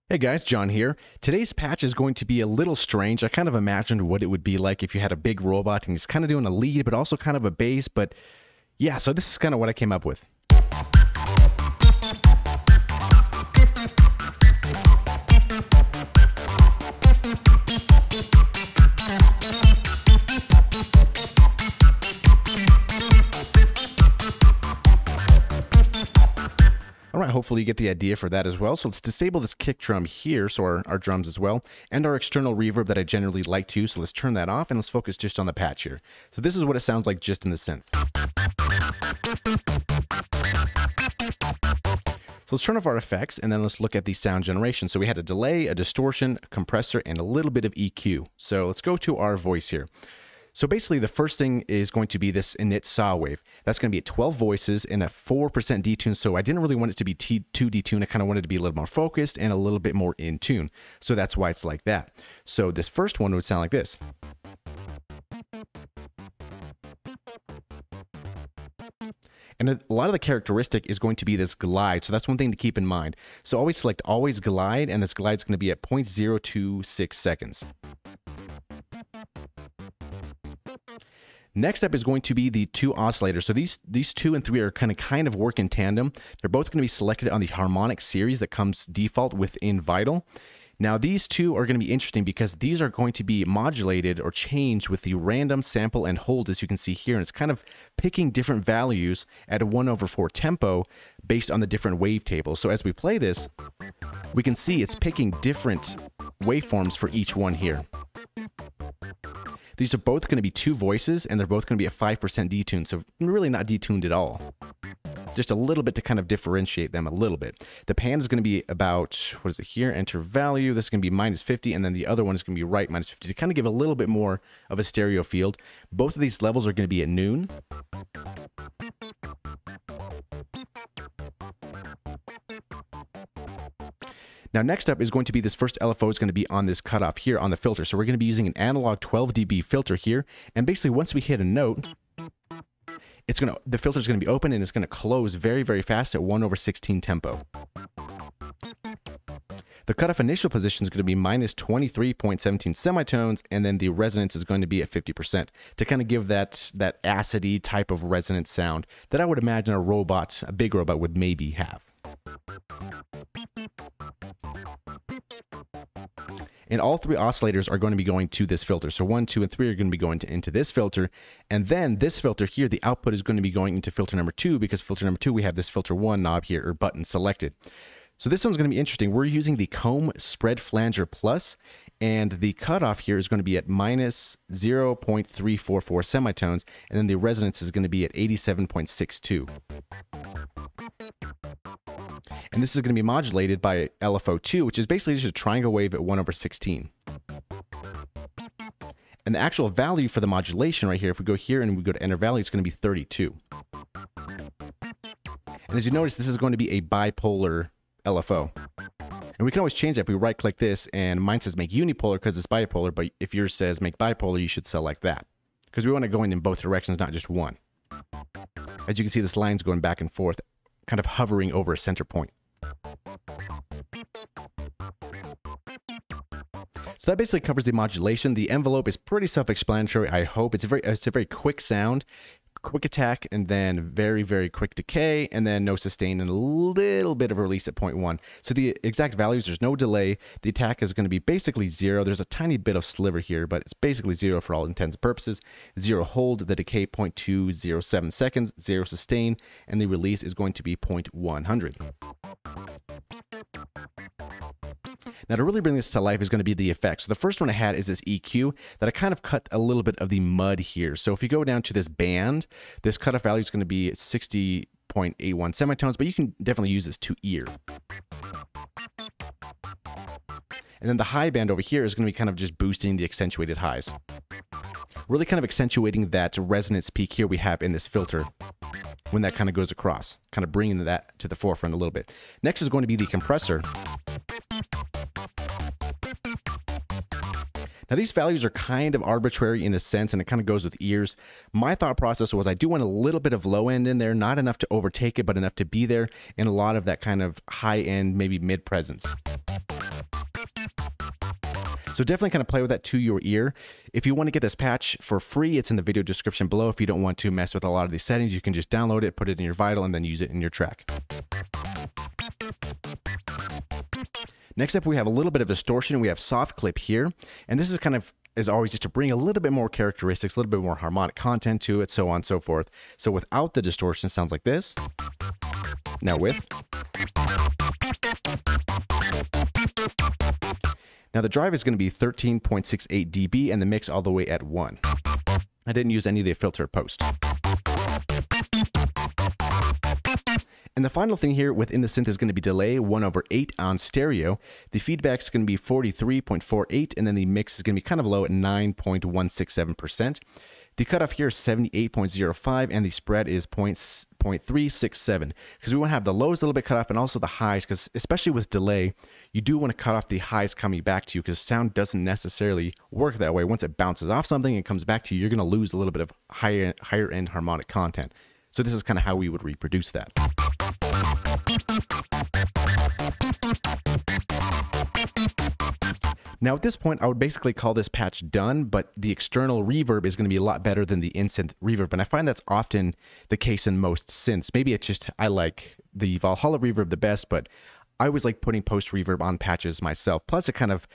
Hey guys, John here. Today's patch is going to be a little strange. I kind of imagined what it would be like if you had a big robot and he's kind of doing a lead, but also kind of a bass. But yeah, so this is kind of what I came up with. Alright, hopefully you get the idea for that as well. So let's disable this kick drum here, so our drums as well, and our external reverb that I generally like to use. So let's turn that off and let's focus just on the patch here. So this is what it sounds like just in the synth. So let's turn off our effects and then let's look at the sound generation. So we had a delay, a distortion, a compressor, and a little bit of EQ. So let's go to our voice here. So basically the first thing is going to be this init saw wave. That's going to be at 12 voices and a 4% detune. So I didn't really want it to be too detuned. I kind of wanted it to be a little more focused and a little bit more in tune. So that's why it's like that. So this first one would sound like this. And a lot of the characteristic is going to be this glide. So that's one thing to keep in mind. So always select always glide, and this glide is going to be at 0.026 seconds. Next up is going to be the two oscillators. So these 2 and 3 are kind of work in tandem. They're both going to be selected on the harmonic series that comes default within Vital. Now these two are going to be interesting because these are going to be modulated or changed with the random sample and hold, as you can see here. And it's kind of picking different values at a 1/4 tempo based on the different wavetables. So as we play this, we can see it's picking different waveforms for each one here. These are both going to be 2 voices, and they're both going to be a 5% detune, so really not detuned at all. Just a little bit to kind of differentiate them a little bit. The pan is going to be about, what is it here? Enter value. This is going to be -50, and then the other one is going to be right -50 to kind of give a little bit more of a stereo field. Both of these levels are going to be at noon. Now next up is going to be this first LFO is going to be on this cutoff here on the filter. So we're going to be using an analog 12 dB filter here. And basically once we hit a note, the filter is going to be open and it's going to close very, very fast at 1/16 tempo. The cutoff initial position is going to be -23.17 semitones, and then the resonance is going to be at 50% to kind of give that acidy type of resonance sound that I would imagine a big robot would maybe have. And all 3 oscillators are going to be going to this filter. So 1, 2, and 3 are going to be going into this filter. And then this filter here, the output is going to be going into filter number 2, because filter number 2, we have this filter 1 knob here, or button selected. So this one's going to be interesting. We're using the Comb Spread Flanger Plus, and the cutoff here is going to be at -0.344 semitones, and then the resonance is going to be at 87.62. And this is going to be modulated by LFO2, which is basically just a triangle wave at 1/16. And the actual value for the modulation right here, if we go here and we go to enter value, it's going to be 32. And as you notice, this is going to be a bipolar LFO. And we can always change that if we right click this, and mine says make unipolar because it's bipolar, but if yours says make bipolar, you should select that. Because we want to go in both directions, not just one. As you can see, this line's going back and forth, kind of hovering over a center point. So that basically covers the modulation. The envelope is pretty self-explanatory, I hope. It's a very quick sound, quick attack, and then very, very quick decay, and then no sustain, and a little bit of release at 0.1. So the exact values, there's no delay. The attack is going to be basically 0. There's a tiny bit of sliver here, but it's basically 0 for all intents and purposes. 0 hold, the decay 0.207 seconds, 0 sustain, and the release is going to be 0.100. Now to really bring this to life is going to be the effects. So the first one I had is this EQ that I kind of cut a little bit of the mud here. So if you go down to this band, this cutoff value is going to be 60.81 semitones, but you can definitely use this to ear. And then the high band over here is going to be kind of just boosting the accentuated highs. Really kind of accentuating that resonance peak here we have in this filter when that kind of goes across, kind of bringing that to the forefront a little bit. Next is going to be the compressor. Now these values are kind of arbitrary in a sense, and it kind of goes with ears. My thought process was I do want a little bit of low end in there, not enough to overtake it, but enough to be there, and a lot of that kind of high end, maybe mid presence. So definitely kind of play with that to your ear. If you want to get this patch for free, it's in the video description below. If you don't want to mess with a lot of these settings, you can just download it, put it in your Vital, and then use it in your track. Next up, we have a little bit of distortion. We have soft clip here, and this is kind of, as always, just to bring a little bit more characteristics, a little bit more harmonic content to it, so on and so forth. So without the distortion, it sounds like this. Now with. Now the drive is going to be 13.68 dB and the mix all the way at 1. I didn't use any of the filter post. And the final thing here within the synth is going to be delay 1/8 on stereo. The feedback is going to be 43.48, and then the mix is going to be kind of low at 9.167%. The cutoff here is 78.05, and the spread is 0.367, because we want to have the lows a little bit cut off and also the highs, because especially with delay, you do want to cut off the highs coming back to you, because sound doesn't necessarily work that way. Once it bounces off something and comes back to you, you're going to lose a little bit of higher end harmonic content. So this is kind of how we would reproduce that. Now at this point, I would basically call this patch done, but the external reverb is going to be a lot better than the in-synth reverb, and I find that's often the case in most synths. Maybe it's just I like the Valhalla reverb the best, but I always like putting post reverb on patches myself. Plus, it kind of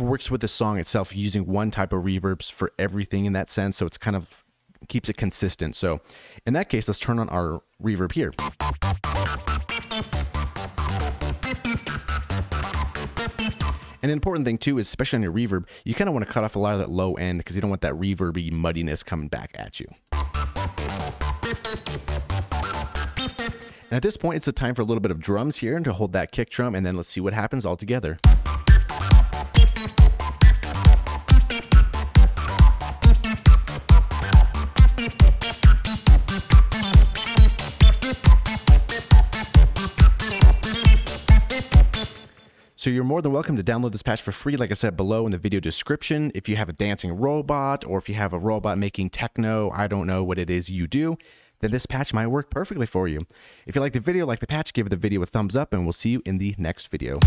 works with the song itself, using one type of reverbs for everything in that sense, so it's kind of keeps it consistent. So in that case, let's turn on our reverb here. And an important thing too is, especially on your reverb, you kind of want to cut off a lot of that low end, because you don't want that reverby muddiness coming back at you. And at this point, it's the time for a little bit of drums here, and to hold that kick drum, and then let's see what happens all together. So you're more than welcome to download this patch for free, like I said, below in the video description. If you have a dancing robot, or if you have a robot making techno, I don't know what it is you do, then this patch might work perfectly for you. If you like the video, like the patch, give the video a thumbs up, and we'll see you in the next video.